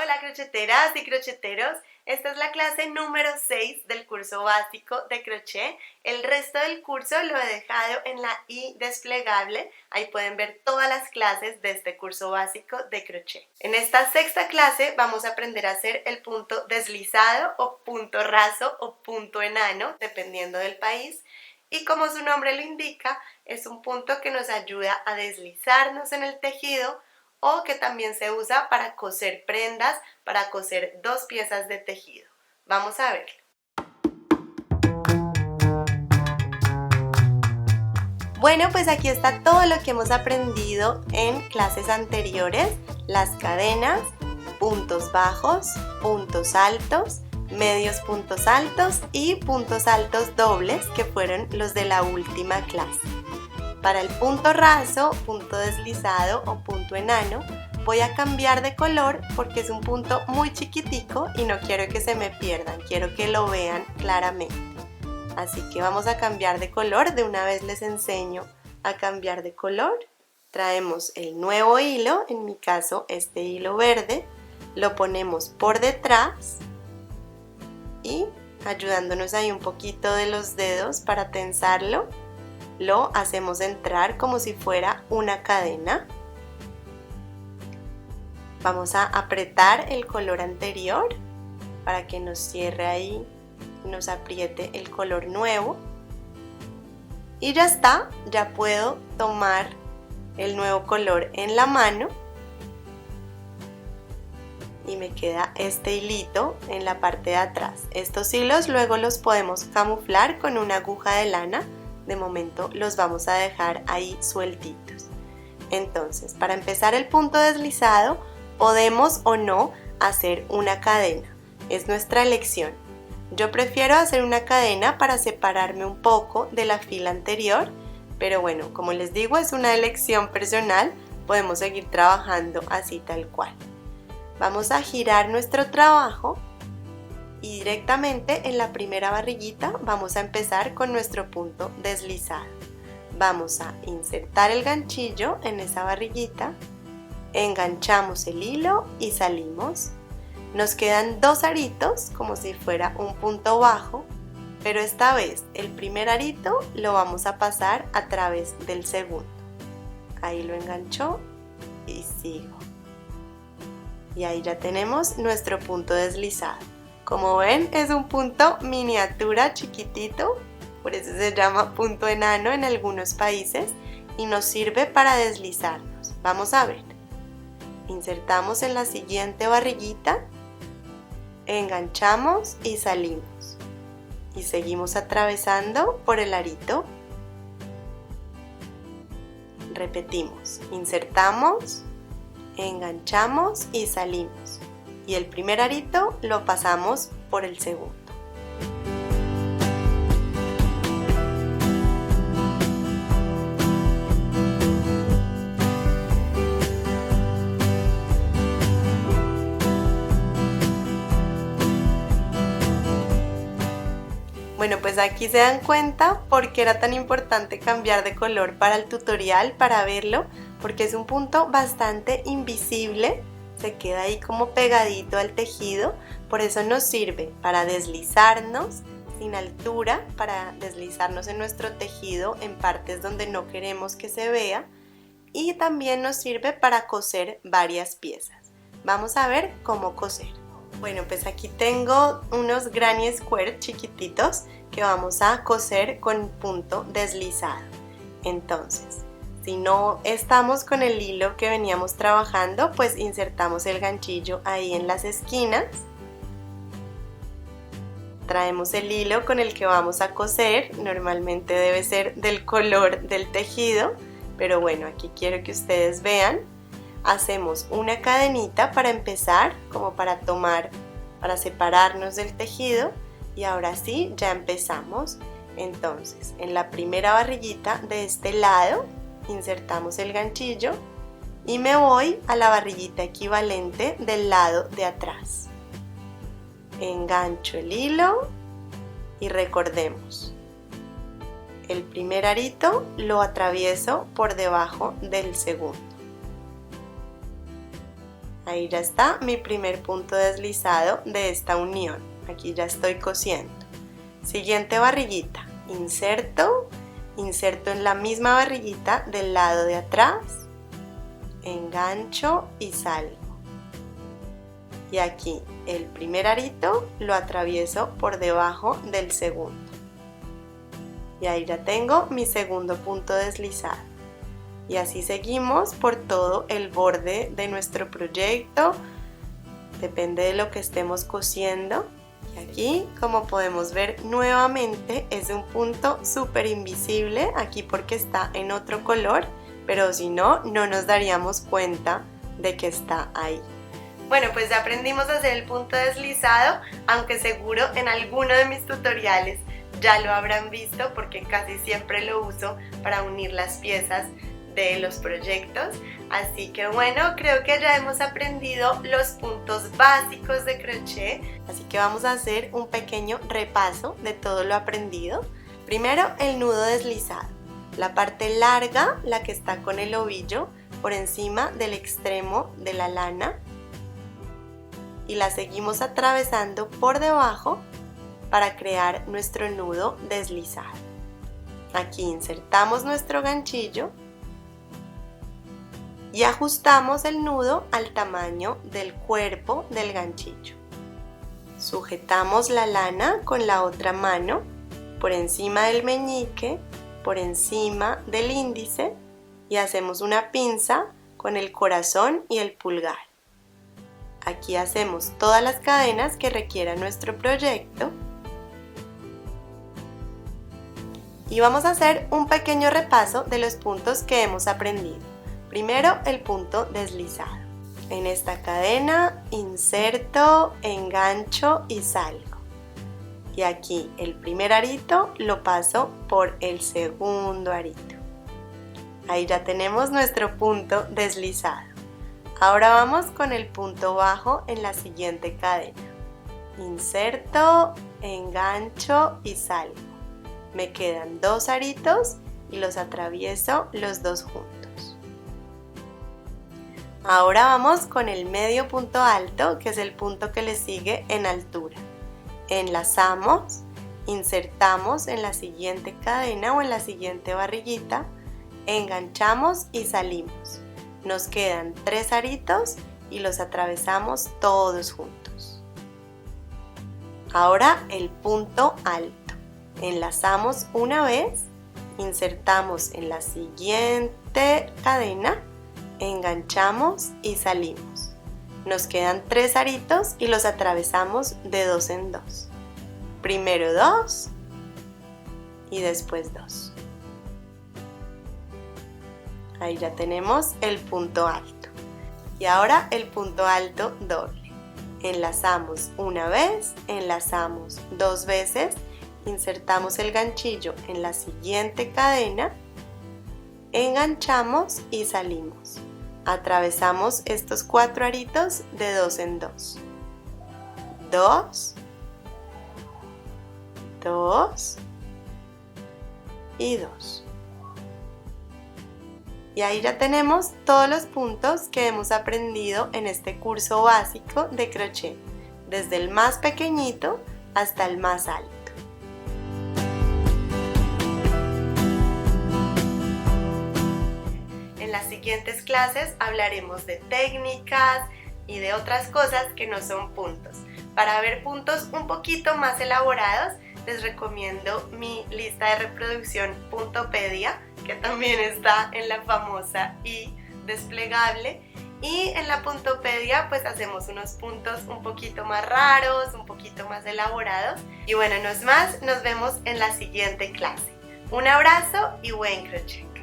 Hola crocheteras y crocheteros, esta es la clase número 6 del curso básico de crochet. El resto del curso lo he dejado en la i desplegable, ahí pueden ver todas las clases de este curso básico de crochet. En esta sexta clase vamos a aprender a hacer el punto deslizado o punto raso o punto enano, dependiendo del país. Y como su nombre lo indica, es un punto que nos ayuda a deslizarnos en el tejido o que también se usa para coser prendas, para coser dos piezas de tejido. Vamos a verlo. Bueno, pues aquí está todo lo que hemos aprendido en clases anteriores: las cadenas, puntos bajos, puntos altos, medios puntos altos y puntos altos dobles, que fueron los de la última clase. Para el punto raso, punto deslizado o punto enano, voy a cambiar de color porque es un punto muy chiquitico y no quiero que se me pierdan, quiero que lo vean claramente. Así que vamos a cambiar de color, de una vez les enseño a cambiar de color. Traemos el nuevo hilo, en mi caso este hilo verde, lo ponemos por detrás y ayudándonos ahí un poquito de los dedos para tensarlo, lo hacemos entrar como si fuera una cadena. Vamos a apretar el color anterior para que nos cierre ahí y nos apriete el color nuevo. Y ya está, ya puedo tomar el nuevo color en la mano y me queda este hilito en la parte de atrás. Estos hilos luego los podemos camuflar con una aguja de lana. De momento los vamos a dejar ahí sueltitos. Entonces, para empezar el punto deslizado, podemos o no hacer una cadena. Es nuestra elección. Yo prefiero hacer una cadena para separarme un poco de la fila anterior, pero bueno, como les digo, es una elección personal. Podemos seguir trabajando así tal cual. Vamos a girar nuestro trabajo y directamente en la primera barriguita vamos a empezar con nuestro punto deslizado. Vamos a insertar el ganchillo en esa barriguita, enganchamos el hilo y salimos. Nos quedan dos aritos como si fuera un punto bajo, pero esta vez el primer arito lo vamos a pasar a través del segundo. Ahí lo enganchó y sigo. Y ahí ya tenemos nuestro punto deslizado. Como ven, es un punto miniatura chiquitito, por eso se llama punto enano en algunos países y nos sirve para deslizarnos. Vamos a ver. Insertamos en la siguiente barriguita, enganchamos y salimos. Y seguimos atravesando por el arito. Repetimos, insertamos, enganchamos y salimos. Y el primer arito lo pasamos por el segundo. Bueno, pues aquí se dan cuenta por qué era tan importante cambiar de color para el tutorial, para verlo, porque es un punto bastante invisible. Se queda ahí como pegadito al tejido, por eso nos sirve para deslizarnos sin altura, para deslizarnos en nuestro tejido en partes donde no queremos que se vea, y también nos sirve para coser varias piezas. Vamos a ver cómo coser. Bueno, pues aquí tengo unos granny square chiquititos que vamos a coser con punto deslizado. Entonces, si no estamos con el hilo que veníamos trabajando, pues insertamos el ganchillo ahí en las esquinas. Traemos el hilo con el que vamos a coser, normalmente debe ser del color del tejido, pero bueno, aquí quiero que ustedes vean. Hacemos una cadenita para empezar, como para tomar, para separarnos del tejido, y ahora sí, ya empezamos. Entonces, en la primera barriguita de este lado, insertamos el ganchillo y me voy a la barriguita equivalente del lado de atrás. Engancho el hilo y recordemos, el primer arito lo atravieso por debajo del segundo. Ahí ya está mi primer punto deslizado de esta unión. Aquí ya estoy cosiendo. Siguiente barriguita. Inserto en la misma barriguita del lado de atrás. Engancho y salgo. Y aquí el primer arito lo atravieso por debajo del segundo. Y ahí ya tengo mi segundo punto deslizado. Y así seguimos por todo el borde de nuestro proyecto. Depende de lo que estemos cosiendo. Y aquí, como podemos ver nuevamente, es un punto súper invisible aquí porque está en otro color, pero si no, no nos daríamos cuenta de que está ahí. Bueno, pues ya aprendimos a hacer el punto deslizado, aunque seguro en alguno de mis tutoriales ya lo habrán visto porque casi siempre lo uso para unir las piezas de los proyectos. Así que bueno, creo que ya hemos aprendido los puntos básicos de crochet, así que vamos a hacer un pequeño repaso de todo lo aprendido. Primero, el nudo deslizado, la parte larga, la que está con el ovillo por encima del extremo de la lana, y la seguimos atravesando por debajo para crear nuestro nudo deslizado. Aquí insertamos nuestro ganchillo y ajustamos el nudo al tamaño del cuerpo del ganchillo. Sujetamos la lana con la otra mano por encima del meñique, por encima del índice, y hacemos una pinza con el corazón y el pulgar. Aquí hacemos todas las cadenas que requiera nuestro proyecto. Y vamos a hacer un pequeño repaso de los puntos que hemos aprendido. Primero, el punto deslizado. En esta cadena inserto, engancho y salgo. Y aquí el primer arito lo paso por el segundo arito. Ahí ya tenemos nuestro punto deslizado. Ahora vamos con el punto bajo en la siguiente cadena. Inserto, engancho y salgo. Me quedan 2 aritos y los atravieso los dos juntos. Ahora vamos con el medio punto alto, que es el punto que le sigue en altura. Enlazamos, insertamos en la siguiente cadena o en la siguiente barriguita, enganchamos y salimos. Nos quedan 3 aritos y los atravesamos todos juntos. Ahora el punto alto. Enlazamos una vez, insertamos en la siguiente cadena, enganchamos y salimos. Nos quedan 3 aritos y los atravesamos de 2 en 2. Primero 2 y después 2. Ahí ya tenemos el punto alto. Y ahora el punto alto doble. Enlazamos una vez, enlazamos 2 veces, insertamos el ganchillo en la siguiente cadena, enganchamos y salimos. Atravesamos estos 4 aritos de 2 en 2. 2, 2 y 2. Y ahí ya tenemos todos los puntos que hemos aprendido en este curso básico de crochet, desde el más pequeñito hasta el más alto. En las siguientes clases hablaremos de técnicas y de otras cosas que no son puntos. Para ver puntos un poquito más elaborados, les recomiendo mi lista de reproducción Puntopedia, que también está en la famosa i desplegable. Y en la Puntopedia pues hacemos unos puntos un poquito más raros, un poquito más elaborados. Y bueno, no es más, nos vemos en la siguiente clase. Un abrazo y buen crochet.